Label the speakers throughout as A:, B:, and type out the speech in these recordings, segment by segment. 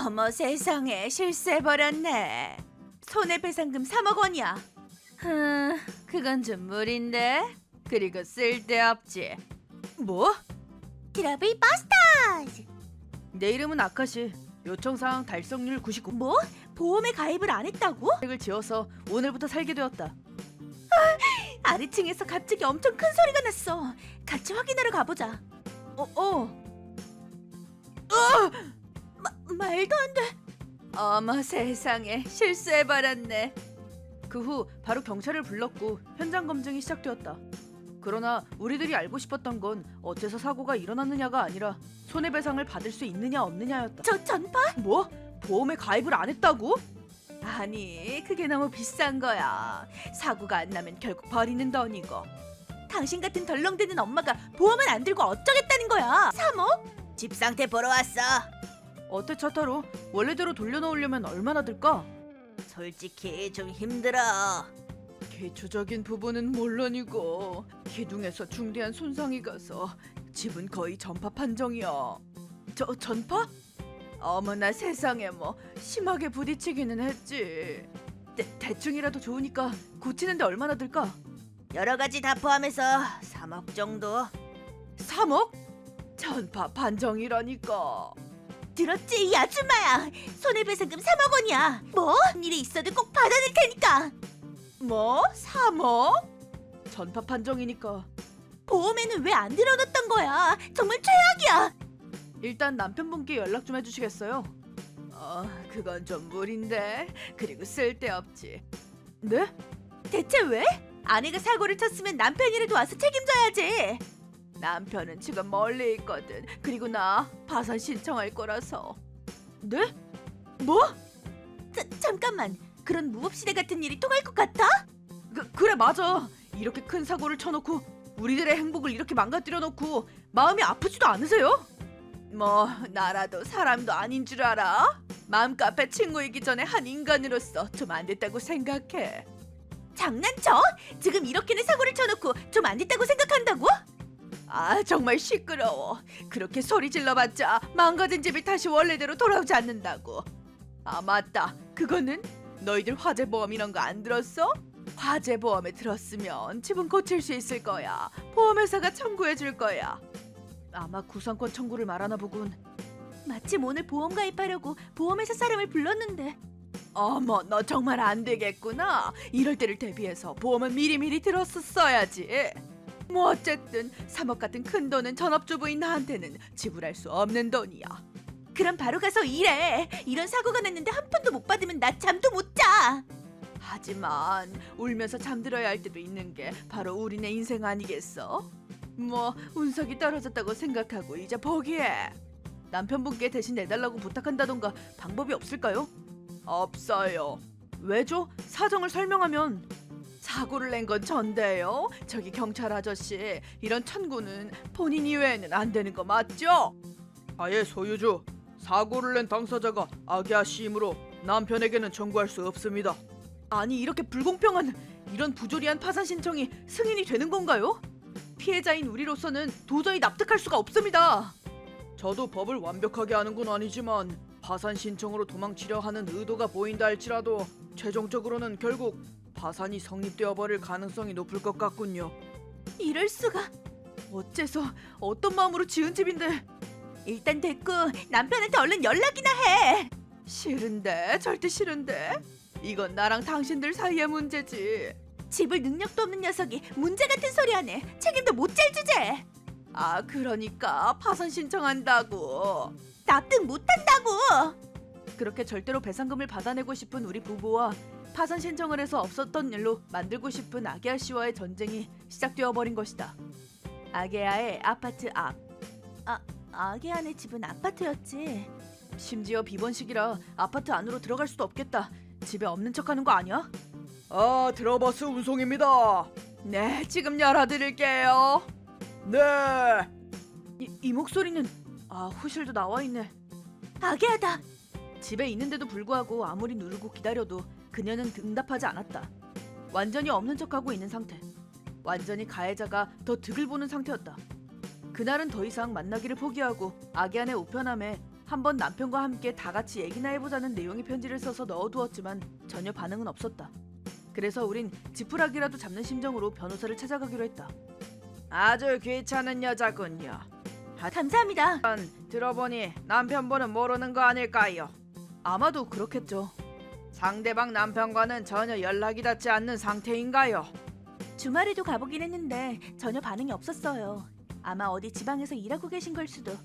A: 어머 세상에, 실수해버렸네. 손해배상금 3억 원이야. 그건 좀 무리인데. 그리고 쓸데없지. 뭐?
B: 트러블 버스터즈.
A: 내 이름은 아카시. 요청사항 달성률 99.
B: 뭐? 보험에 가입을 안 했다고?
A: 을 지어서 오늘부터 살게 되었다.
B: 아래층에서 갑자기 엄청 큰 소리가 났어. 같이 확인하러 가보자. 말도 안 돼.
A: 어머 세상에, 실수해버렸네. 그 후 바로 경찰을 불렀고 현장 검증이 시작되었다. 그러나 우리들이 알고 싶었던 건 어째서 사고가 일어났느냐가 아니라 손해배상을 받을 수 있느냐 없느냐였다.
B: 저 전파?
A: 뭐? 보험에 가입을 안 했다고? 아니, 그게 너무 비싼 거야. 사고가 안 나면 결국 버리는 돈이고.
B: 당신 같은 덜렁대는 엄마가 보험을 안 들고 어쩌겠다는 거야. 3억?
C: 집 상태 보러 왔어.
A: 어때 차 타러? 원래대로 돌려놓으려면 얼마나 들까?
C: 솔직히 좀 힘들어.
A: 기초적인 부분은 물론이고 기둥에서 중대한 손상이 가서 집은 거의 전파 판정이야. 전파? 어머나 세상에, 뭐 심하게 부딪히기는 했지. 대충이라도 좋으니까 고치는데 얼마나 들까?
C: 여러 가지 다 포함해서 3억 정도.
A: 3억? 전파 판정이라니까.
B: 들었지, 이 아줌마야. 손해배상금 3억 원이야. 뭐? 일이 있어도 꼭 받아낼 테니까.
A: 뭐? 3억? 전파 판정이니까.
B: 보험에는 왜 안 들어놨던 거야? 정말 최악이야.
A: 일단 남편분께 연락 좀 해주시겠어요? 그건 좀 무리인데. 그리고 쓸데없지. 네?
B: 대체 왜? 아내가 사고를 쳤으면 남편이라도 와서 책임져야지.
A: 남편은 지금 멀리 있거든. 그리고 나 파산 신청할 거라서. 네? 뭐?
B: 잠깐만. 그런 무법시대 같은 일이 통할 것 같아?
A: 그래 맞아. 이렇게 큰 사고를 쳐놓고 우리들의 행복을 이렇게 망가뜨려 놓고 마음이 아프지도 않으세요? 뭐 나라도 사람도 아닌 줄 알아? 맘카페 친구이기 전에 한 인간으로서 좀 안 됐다고 생각해.
B: 장난쳐? 지금 이렇게는 사고를 쳐놓고 좀 안 됐다고 생각한다고?
A: 아 정말 시끄러워. 그렇게 소리 질러봤자 망가진 집이 다시 원래대로 돌아오지 않는다고. 아 맞다. 그거는 너희들 화재보험 이런 거 안 들었어? 화재보험에 들었으면 집은 고칠 수 있을 거야. 보험회사가 청구해 줄 거야. 아마 구상권 청구를 말하나 보군.
B: 마침 오늘 보험 가입하려고 보험회사 사람을 불렀는데.
A: 어머 너 정말 안 되겠구나. 이럴 때를 대비해서 보험은 미리미리 들었었어야지. 뭐 어쨌든 3억 같은 큰 돈은 전업주부인 나한테는 지불할 수 없는 돈이야.
B: 그럼 바로 가서 일해. 이런 사고가 났는데 한 푼도 못 받으면 나 잠도 못 자.
A: 하지만 울면서 잠들어야 할 때도 있는 게 바로 우리네 인생 아니겠어? 뭐 운석이 떨어졌다고 생각하고 이제 포기해. 남편분께 대신 내달라고 부탁한다던가 방법이 없을까요? 없어요. 왜죠? 사정을 설명하면. 사고를 낸 건 전데요. 저기 경찰 아저씨, 이런 청구는 본인 이외에는 안 되는 거 맞죠?
D: 아예 소유주, 사고를 낸 당사자가 아기아 씨이므로 남편에게는 청구할 수 없습니다.
A: 아니 이렇게 불공평한 이런 부조리한 파산 신청이 승인이 되는 건가요? 피해자인 우리로서는 도저히 납득할 수가 없습니다.
D: 저도 법을 완벽하게 아는 건 아니지만 파산 신청으로 도망치려 하는 의도가 보인다 할지라도 최종적으로는 결국 파산이 성립되어 버릴 가능성이 높을 것 같군요.
B: 이럴 수가.
A: 어째서 어떤 마음으로 지은 집인데.
B: 일단 됐고 남편한테 얼른 연락이나 해.
A: 싫은데, 절대 싫은데. 이건 나랑 당신들 사이의 문제지.
B: 집을 능력도 없는 녀석이 문제 같은 소리 하네. 책임도 못 질 주제.
A: 아 그러니까 파산 신청한다고.
B: 납득 못한다고.
A: 그렇게 절대로 배상금을 받아내고 싶은 우리 부부와 파산 신청을 해서 없었던 일로 만들고 싶은 아게아 씨와의 전쟁이 시작되어 버린 것이다. 아게아의 아파트 앞.
B: 아기안의 집은 아파트였지.
A: 심지어 비번식이라 아파트 안으로 들어갈 수도 없겠다. 집에 없는 척하는 거 아니야?
D: 아, 드러버스 운송입니다.
A: 네, 지금 열어드릴게요.
D: 네.
A: 이 목소리는 후실도 나와 있네.
B: 아기야다.
A: 집에 있는데도 불구하고 아무리 누르고 기다려도 그녀는 응답하지 않았다. 완전히 없는 척하고 있는 상태. 완전히 가해자가 더 득을 보는 상태였다. 그날은 더 이상 만나기를 포기하고 아기안의 우편함에 한번 남편과 함께 다 같이 얘기나 해보자는 내용의 편지를 써서 넣어두었지만 전혀 반응은 없었다. 그래서 우린 지푸라기라도 잡는 심정으로 변호사를 찾아가기로 했다.
D: 아주 귀찮은 여자군요.
B: 감사합니다.
D: 들어보니 남편분은 모르는 거 아닐까요?
A: 아마도 그렇겠죠.
D: 상대방 남편과는 전혀 연락이 닿지 않는 상태인가요?
B: 주말에도 가보긴 했는데 전혀 반응이 없었어요. 아마 어디 지방에서 일하고 계신 걸 수도.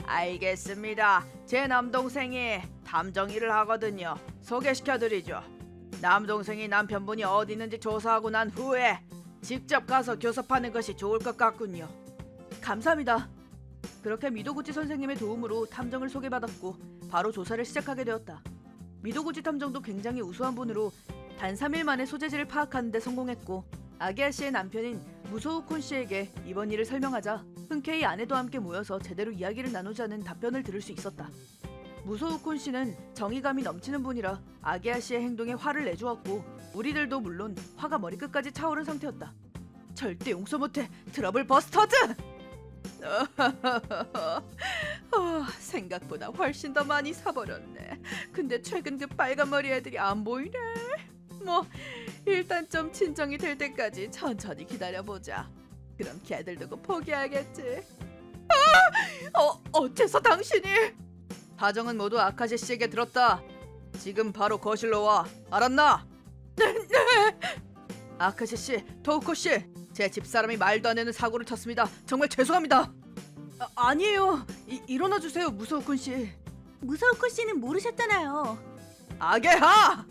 D: 알겠습니다. 제 남동생이 탐정 일을 하거든요. 소개시켜드리죠. 남동생이 남편분이 어디 있는지 조사하고 난 후에 직접 가서 교섭하는 것이 좋을 것 같군요.
A: 감사합니다. 그렇게 미도구치 선생님의 도움으로 탐정을 소개받았고 바로 조사를 시작하게 되었다. 미도구치 탐정도 굉장히 우수한 분으로 단 3일 만에 소재지를 파악하는 데 성공했고 아기야 씨의 남편인 무소우콘 씨에게 이번 일을 설명하자 흔쾌히 아내도 함께 모여서 제대로 이야기를 나누자는 답변을 들을 수 있었다. 무소우콘 씨는 정의감이 넘치는 분이라 아기야 씨의 행동에 화를 내주었고 우리들도 물론 화가 머리끝까지 차오른 상태였다. 절대 용서 못해, 트러블 버스터즈! 생각보다 훨씬 더 많이 사버렸네. 근데 최근 그 빨간 머리 애들이 안 보이네. 뭐 일단 좀 진정이 될 때까지 천천히 기다려보자. 그럼 걔들 두고 포기하겠지. 어째서 당신이?
D: 사정은 모두 아카시 씨에게 들었다. 지금 바로 거실로 와. 알았나?
A: 네.
D: 아카시 씨, 토우코 씨, 제 집사람이 말도 안 되는 사고를 쳤습니다. 정말 죄송합니다.
A: 아니에요. 일어나 주세요, 무소우콘 씨.
B: 무서우코 씨는 모르셨잖아요.
D: 아게하!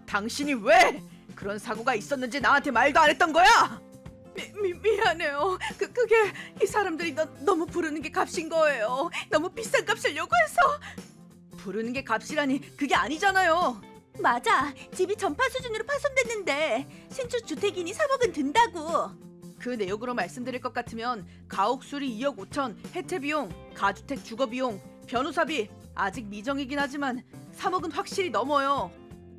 D: 당신이 왜 그런 사고가 있었는지 나한테 말도 안 했던 거야?
A: 미안해요. 그게 이 사람들이 너무 부르는 게 값인 거예요. 너무 비싼 값을 요구해서. 부르는 게 값이라니 그게 아니잖아요.
B: 맞아. 집이 전파 수준으로 파손됐는데 신축 주택이니 3억은 든다고.
A: 그 내용으로 말씀드릴 것 같으면 가옥 수리 2억 5천, 해체 비용, 가주택 주거 비용, 변호사비 아직 미정이긴 하지만 3억은 확실히 넘어요.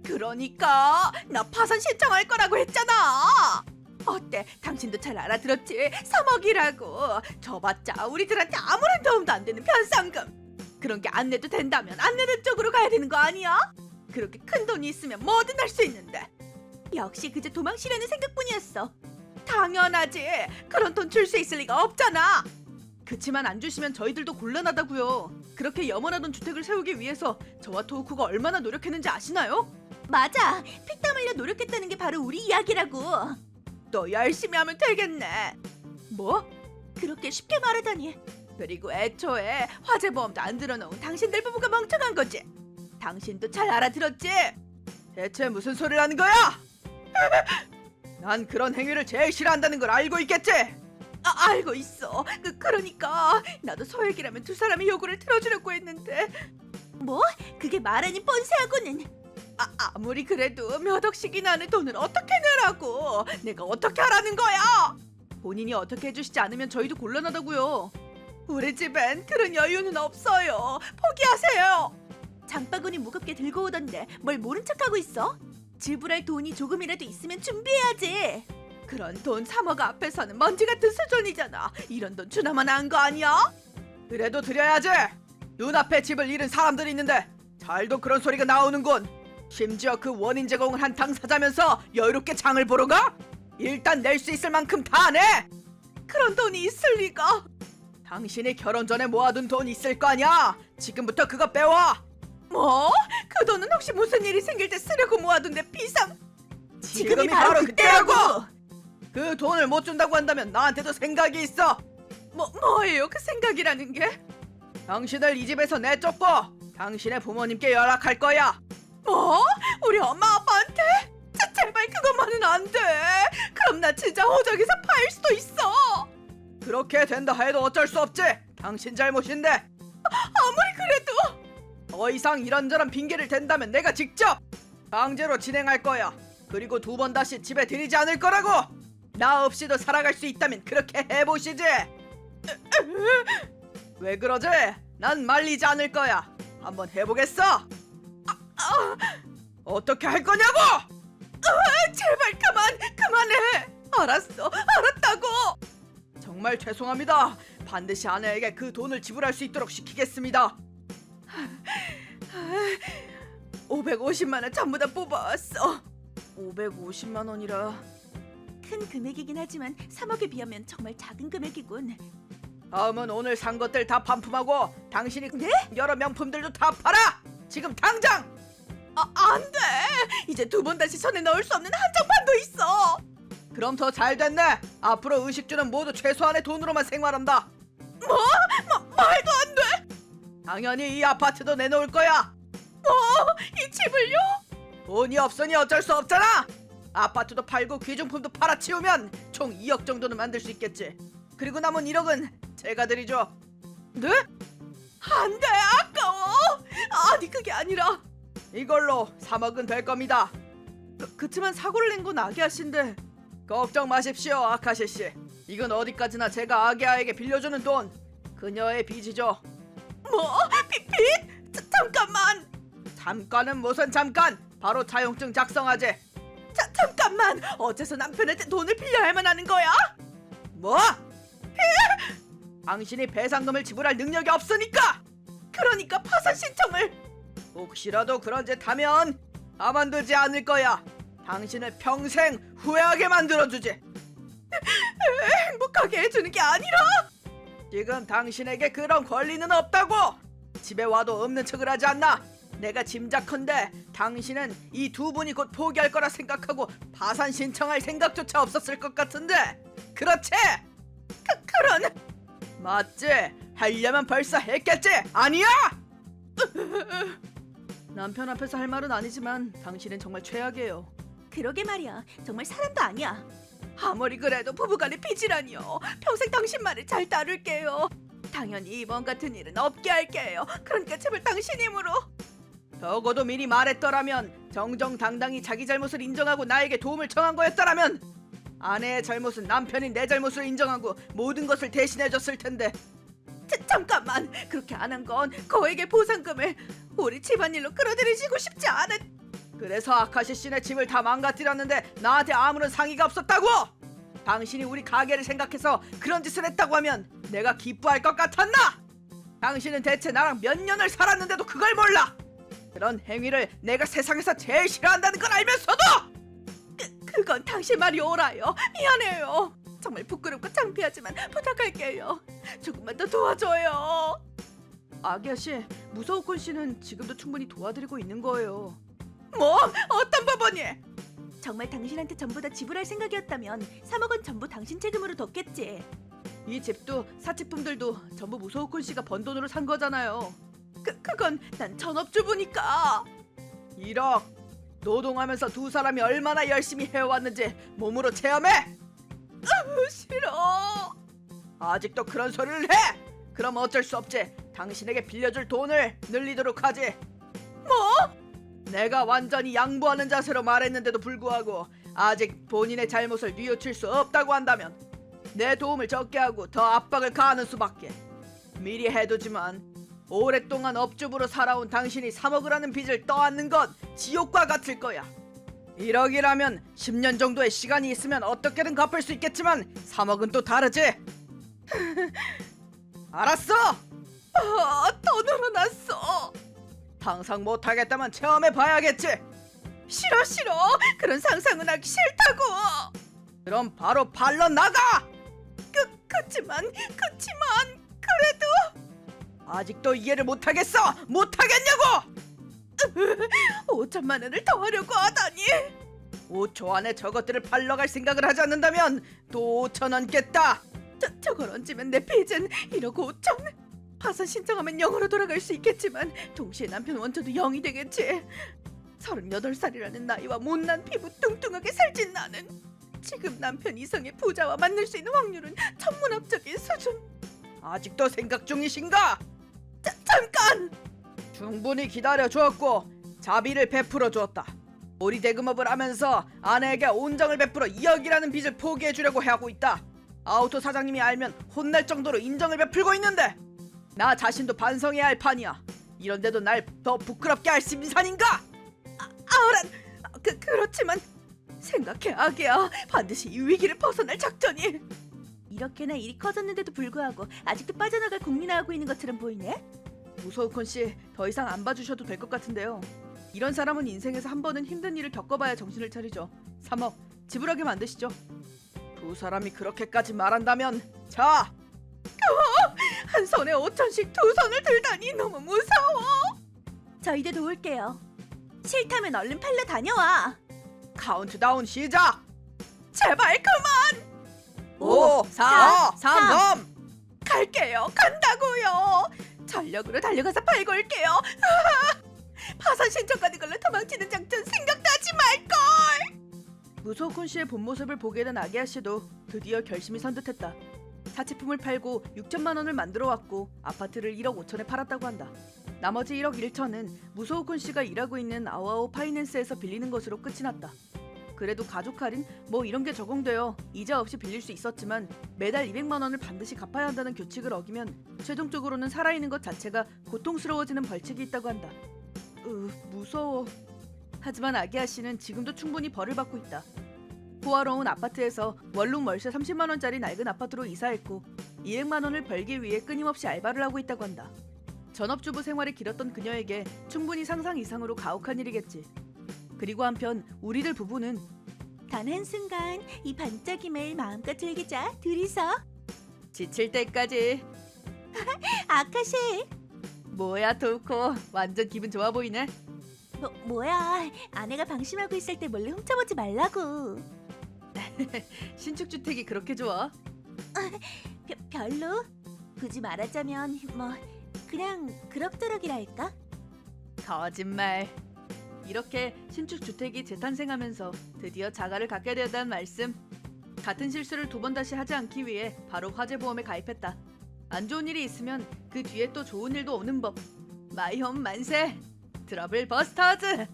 A: 그러니까 나 파산 신청할 거라고 했잖아. 어때? 당신도 잘 알아들었지? 3억이라고. 줘봤자 우리들한테 아무런 도움도 안 되는 변상금. 그런 게 안 내도 된다면 안 내는 쪽으로 가야 되는 거 아니야? 그렇게 큰 돈이 있으면 뭐든 할 수 있는데.
B: 역시 그저 도망치려는 생각뿐이었어.
A: 당연하지. 그런 돈 줄 수 있을 리가 없잖아. 그치만 안 주시면 저희들도 곤란하다고요. 그렇게 염원하던 주택을 세우기 위해서 저와 토우쿠가 얼마나 노력했는지 아시나요?
B: 맞아. 피땀 흘려 노력했다는 게 바로 우리 이야기라고.
A: 또 열심히 하면 되겠네. 뭐?
B: 그렇게 쉽게 말하다니.
A: 그리고 애초에 화재보험도 안 들어놓은 당신들 부부가 멍청한 거지. 당신도 잘 알아들었지?
D: 대체 무슨 소리를 하는 거야? 난 그런 행위를 제일 싫어한다는 걸 알고 있겠지?
A: 알고 있어. 그러니까 나도 소액이라면 두 사람의 요구를 들어주려고 했는데
B: 뭐? 그게 말 아닌 뻔세하고는.
A: 아무리 그래도 몇 억씩이나 하는 돈을 어떻게 내라고. 내가 어떻게 하라는 거야? 본인이 어떻게 해주시지 않으면 저희도 곤란하다고요. 우리 집엔 그런 여유는 없어요. 포기하세요.
B: 장바구니 무겁게 들고 오던데 뭘 모른 척하고 있어? 지불할 돈이 조금이라도 있으면 준비해야지.
A: 그런 돈 3억 앞에서는 먼지 같은 수준이잖아. 이런 돈 주나마나 한 거 아니야?
D: 그래도 드려야지. 눈앞에 집을 잃은 사람들이 있는데 잘도 그런 소리가 나오는군. 심지어 그 원인 제공을 한 당사자면서 여유롭게 장을 보러 가? 일단 낼 수 있을 만큼 다 내!
A: 그런 돈이 있을 리가.
D: 당신이 결혼 전에 모아둔 돈 있을 거 아니야? 지금부터 그거 빼와!
A: 뭐? 그 돈은 혹시 무슨 일이 생길 때 쓰려고 모아둔데 비상?
B: 지금이 바로 그때라고!
D: 그 돈을 못 준다고 한다면 나한테도 생각이 있어!
A: 뭐예요 그 생각이라는 게?
D: 당신을 이 집에서 내쫓고 당신의 부모님께 연락할 거야!
A: 뭐? 우리 엄마 아빠한테? 제발 그것만은 안 돼. 그럼 나 진짜 호적에서 파일 수도 있어.
D: 그렇게 된다 해도 어쩔 수 없지! 당신 잘못인데!
A: 아무리 그래도
D: 더 이상 이런저런 핑계를 댄다면 내가 직접 강제로 진행할 거야. 그리고 두 번 다시 집에 들이지 않을 거라고! 나 없이도 살아갈 수 있다면 그렇게 해보시지! 왜 그러지? 난 말리지 않을 거야. 한번 해보겠어? 어떻게 할 거냐고!
A: 제발 그만해. 알았어. 알았다고.
D: 정말 죄송합니다. 반드시 아내에게 그 돈을 지불할 수 있도록 시키겠습니다.
A: 550만 원 전부 다 뽑아왔어. 550만 원이라.
B: 큰 금액이긴 하지만 3억에 비하면 정말 작은 금액이군.
D: 다음은 오늘 산 것들 다 반품하고 당신이 여러 명품들도 다 팔아! 지금 당장!
A: 안 돼. 이제 두 번 다시 손에 넣을 수 없는 한정판도 있어.
D: 그럼 더 잘 됐네. 앞으로 의식주는 모두 최소한의 돈으로만 생활한다.
A: 말도 안 돼.
D: 당연히 이 아파트도 내놓을 거야.
A: 이 집을요?
D: 돈이 없으니 어쩔 수 없잖아. 아파트도 팔고 귀중품도 팔아치우면 총 2억 정도는 만들 수 있겠지. 그리고 남은 1억은 제가 드리죠.
A: 네? 안 돼. 아까워. 아니 그게 아니라.
D: 이걸로 3억은 될 겁니다.
A: 그치만 사고를 낸 건 아기아씨인데.
D: 걱정 마십시오, 아카시 씨. 이건 어디까지나 제가 아기아에게 빌려주는 돈. 그녀의 빚이죠.
A: 뭐? 빚? 잠깐만.
D: 잠깐은 무슨 잠깐. 바로 차용증 작성하지.
A: 잠깐만. 어째서 남편한테 돈을 빌려야만 하는 거야?
D: 뭐? 당신이 배상금을 지불할 능력이 없으니까.
A: 그러니까 파산 신청을.
D: 혹시라도 그런 짓 하면 가만두지 않을 거야. 당신을 평생 후회하게 만들어주지.
A: 행복하게 해주는 게 아니라.
D: 지금 당신에게 그런 권리는 없다고. 집에 와도 없는 척을 하지 않나. 내가 짐작컨대 당신은 이 두 분이 곧 포기할 거라 생각하고 파산 신청할 생각조차 없었을 것 같은데. 그렇지?
A: 그런.
D: 맞지? 하려면 벌써 했겠지? 아니야?
A: 남편 앞에서 할 말은 아니지만 당신은 정말 최악이에요.
B: 그러게 말이야. 정말 사람도 아니야.
A: 아무리 그래도 부부간의 빚이라니요. 평생 당신만을 잘 따를게요. 당연히 이번 같은 일은 없게 할게요. 그러니까 제발 당신 힘으로.
D: 적어도 미리 말했더라면, 정정당당히 자기 잘못을 인정하고 나에게 도움을 청한 거였더라면, 아내의 잘못은 남편이 내 잘못을 인정하고 모든 것을 대신해줬을 텐데.
A: 잠깐만. 그렇게 안 한 건 거액의 보상금을 우리 집안일로 끌어들이시고 싶지 않은.
D: 그래서 아카시 씨네 집을 다 망가뜨렸는데 나한테 아무런 상의가 없었다고? 당신이 우리 가게를 생각해서 그런 짓을 했다고 하면 내가 기뻐할 것 같았나? 당신은 대체 나랑 몇 년을 살았는데도 그걸 몰라. 그런 행위를 내가 세상에서 제일 싫어한다는 걸 알면서도.
A: 그건 당신 말이 옳아요. 미안해요. 정말 부끄럽고 창피하지만 부탁할게요. 조금만 더 도와줘요. 아기아씨, 무서우콘 씨는 지금도 충분히 도와드리고 있는 거예요. 뭐? 어떤 부분이?
B: 정말 당신한테 전부 다 지불할 생각이었다면 3억은 전부 당신 책임으로 뒀겠지.
A: 이 집도 사치품들도 전부 무서우콘 씨가 번 돈으로 산 거잖아요. 그건 난 전업주부니까.
D: 1억. 노동하면서 두 사람이 얼마나 열심히 해왔는지 몸으로 체험해.
A: 싫어.
D: 아직도 그런 소리를 해? 그럼 어쩔 수 없지. 당신에게 빌려줄 돈을 늘리도록 하지.
A: 뭐?
D: 내가 완전히 양보하는 자세로 말했는데도 불구하고 아직 본인의 잘못을 뉘우칠 수 없다고 한다면 내 도움을 적게 하고 더 압박을 가하는 수밖에. 미리 해두지만 오랫동안 업주부로 살아온 당신이 3억을 하는 빚을 떠안는 건 지옥과 같을 거야. 1억이라면 10년 정도의 시간이 있으면 어떻게든 갚을 수 있겠지만 3억은 또 다르지. 알았어.
A: 더 늘어났어.
D: 상상 못하겠다면 체험해봐야겠지.
A: 싫어. 그런 상상은 하기 싫다고.
D: 그럼 바로 발로 나가.
A: 그치만 그래도
D: 아직도 이해를 못하겠어. 못하겠냐고.
A: 5천만 원을 더 하려고 하다니.
D: 5초 안에 저것들을 팔러 갈 생각을 하지 않는다면 또 5천 원겠다.
A: 저걸 얹으면 내 빚은 1억 5천. 파산 신청하면 0으로 돌아갈 수 있겠지만 동시에 남편 원조도 0이 되겠지. 38살이라는 나이와 못난 피부 뚱뚱하게 살찐 나는 지금 남편 이상의 부자와 만날 수 있는 확률은 천문학적인 수준.
D: 아직도 생각 중이신가?
A: 잠깐.
D: 충분히 기다려주었고 자비를 베풀어 주었다. 우리 대금업을 하면서 아내에게 온정을 베풀어 2억이라는 빚을 포기해주려고 하고 있다. 아우토 사장님이 알면 혼날 정도로 인정을 베풀고 있는데 나 자신도 반성해야 할 판이야. 이런데도 날 더 부끄럽게 할 심산인가?
A: 아우란. 그렇지만 생각해 아기야. 반드시 이 위기를 벗어날 작전이.
B: 이렇게나 일이 커졌는데도 불구하고 아직도 빠져나갈 고민을 하고 있는 것처럼 보이네.
A: 무소우콘 씨, 더 이상 안 봐주셔도 될 것 같은데요. 이런 사람은 인생에서 한 번은 힘든 일을 겪어봐야 정신을 차리죠. 3억 지불하게 만드시죠.
D: 두 사람이 그렇게까지 말한다면 자,
A: 한 손에 5천씩 두 손을 들다니 너무 무서워.
B: 저희도 도울게요. 싫다면 얼른 팔러 다녀와.
D: 카운트다운 시작.
A: 제발 그만.
D: 5, 4, 3.
A: 갈게요. 간다고요. 전력으로 달려가서 팔고 올게요. 파산 신청까지 걸려 도망치는 작전 생각도 하지 말걸. 무소우콘 씨의 본 모습을 보게 된 아기야 씨도 드디어 결심이 선 듯했다. 사치품을 팔고 6천만 원을 만들어 왔고 아파트를 1억 5천에 팔았다고 한다. 나머지 1억 1천은 무소우콘 씨가 일하고 있는 아오아오 파이낸스에서 빌리는 것으로 끝이 났다. 그래도 가족 할인 뭐 이런 게 적용되어 이자 없이 빌릴 수 있었지만 매달 200만 원을 반드시 갚아야 한다는 규칙을 어기면 최종적으로는 살아있는 것 자체가 고통스러워지는 벌칙이 있다고 한다. 무서워. 하지만 아기야 씨는 지금도 충분히 벌을 받고 있다. 호화로운 아파트에서 원룸 월세 30만 원짜리 낡은 아파트로 이사했고 200만 원을 벌기 위해 끊임없이 알바를 하고 있다고 한다. 전업주부 생활이 길었던 그녀에게 충분히 상상 이상으로 가혹한 일이겠지. 그리고 한편 우리들 부부는
B: 단 한순간 이 반짝임을 마음껏 즐기자. 둘이서.
A: 지칠 때까지.
B: 아카시.
A: 뭐야 도코, 완전 기분 좋아 보이네.
B: 뭐야. 아내가 방심하고 있을 때 몰래 훔쳐보지 말라고.
A: 신축 주택이 그렇게 좋아?
B: 별로? 굳이 말하자면 뭐 그냥 그럭저럭이랄까?
A: 거짓말. 이렇게 신축 주택이 재탄생하면서 드디어 자가를 갖게 되었다는 말씀. 같은 실수를 두 번 다시 하지 않기 위해 바로 화재보험에 가입했다. 안 좋은 일이 있으면 그 뒤에 또 좋은 일도 오는 법. 마이홈 만세. 트러블 버스터즈.